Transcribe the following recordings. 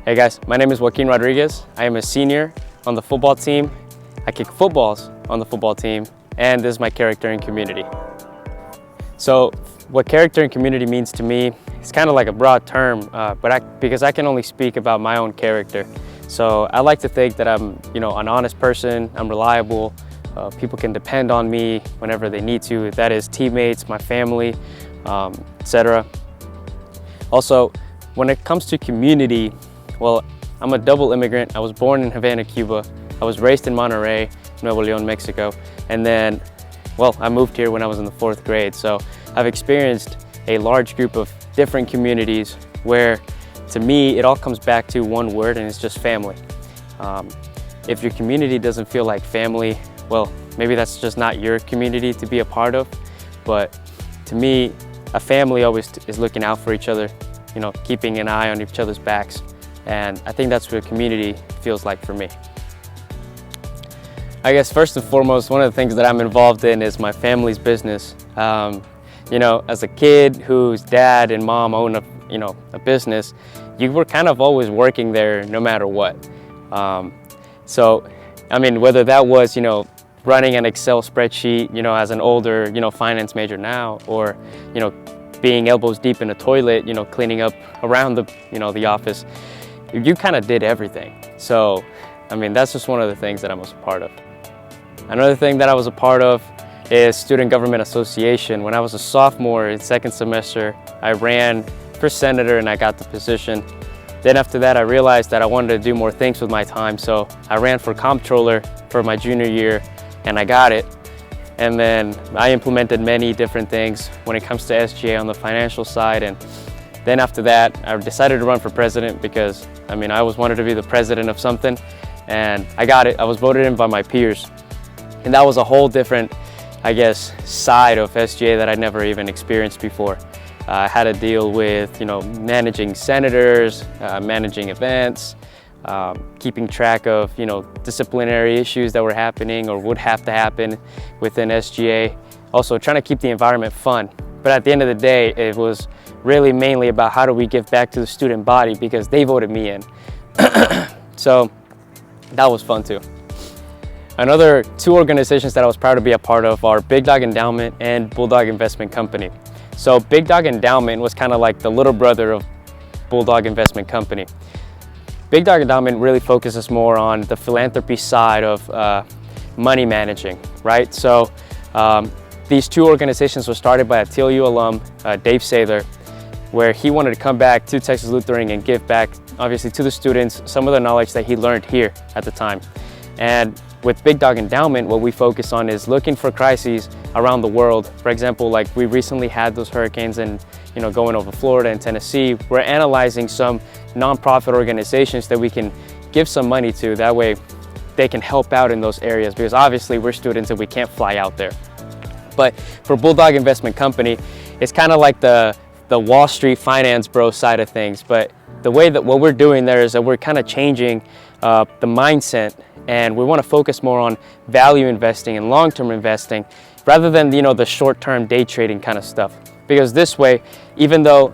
Hey guys, my name is Joaquin Rodriguez. I am a senior on the football team. I kick footballs on the football team, and this is my character and community. So what character and community means to me, it's kind of like a broad term, because I can only speak about my own character. So I like to think that I'm, an honest person, I'm reliable, people can depend on me whenever they need to. That is teammates, my family, etc. Also, when it comes to community, well, I'm a double immigrant. I was born in Havana, Cuba. I was raised in Monterrey, Nuevo León, Mexico. And then, I moved here when I was in the 4th grade. So I've experienced a large group of different communities where, to me, it all comes back to one word, and it's just family. If your community doesn't feel like family, well, maybe that's just not your community to be a part of. But to me, a family always is looking out for each other, keeping an eye on each other's backs. And I think that's what community feels like for me. I guess first and foremost, one of the things that I'm involved in is my family's business. As a kid whose dad and mom own a business, you were kind of always working there no matter what. Whether that was, running an Excel spreadsheet, as an older, finance major now, or, being elbows deep in a toilet, cleaning up around the office, you kind of did everything. So, that's just one of the things that I was a part of. Another thing that I was a part of is Student Government Association. When I was a sophomore in 2nd semester, I ran for senator and I got the position. Then after that, I realized that I wanted to do more things with my time, so I ran for comptroller for my junior year and I got it. And then I implemented many different things when it comes to SGA on the financial side. And then after that, I decided to run for president because, I always wanted to be the president of something, and I got it. I was voted in by my peers. And that was a whole different, side of SGA that I'd never even experienced before. I had to deal with, managing senators, managing events, keeping track of, disciplinary issues that were happening or would have to happen within SGA. Also trying to keep the environment fun. But at the end of the day, it was really mainly about how do we give back to the student body because they voted me in. So that was fun too. Another 2 organizations that I was proud to be a part of are Big Dog Endowment and Bulldog Investment Company. So Big Dog Endowment was kind of like the little brother of Bulldog Investment Company. Big Dog Endowment really focuses more on the philanthropy side of money managing, right? So these 2 organizations were started by a TLU alum, Dave Sather, where he wanted to come back to Texas Lutheran and give back, obviously, to the students some of the knowledge that he learned here at the time. And with Big Dog Endowment, what we focus on is looking for crises around the world. For example, like we recently had those hurricanes and going over Florida and Tennessee. We're analyzing some nonprofit organizations that we can give some money to. That way they can help out in those areas because obviously we're students and we can't fly out there. But for Bulldog Investment Company, it's kind of like the Wall Street finance bro side of things. But the way that what we're doing there is that we're kind of changing the mindset, and we want to focus more on value investing and long-term investing rather than the short-term day trading kind of stuff. Because this way, even though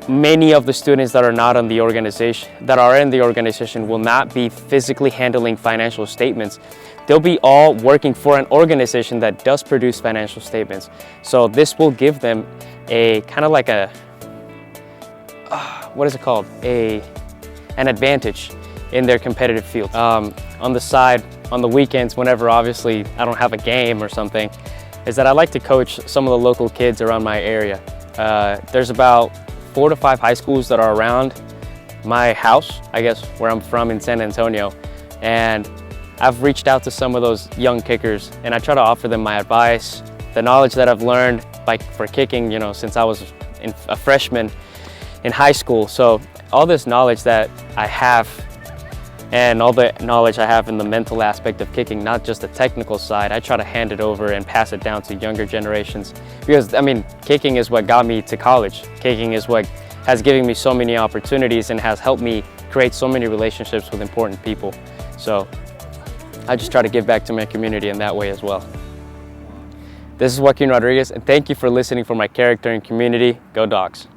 many of the students that are not on the organization, that are in the organization, will not be physically handling financial statements, they'll be all working for an organization that does produce financial statements. So this will give them a kind of like a, an advantage in their competitive field. On the side, on the weekends, whenever obviously I don't have a game or something, is that I like to coach some of the local kids around my area. There's about 4 to 5 high schools that are around my house, where I'm from in San Antonio. And I've reached out to some of those young kickers and I try to offer them my advice, the knowledge that I've learned for kicking, since I was a freshman in high school. So all this knowledge that I have and all the knowledge I have in the mental aspect of kicking, not just the technical side, I try to hand it over and pass it down to younger generations. Because, kicking is what got me to college. Kicking is what has given me so many opportunities and has helped me create so many relationships with important people. So I just try to give back to my community in that way as well. This is Joaquin Rodriguez, and thank you for listening for my character and community. Go Dogs.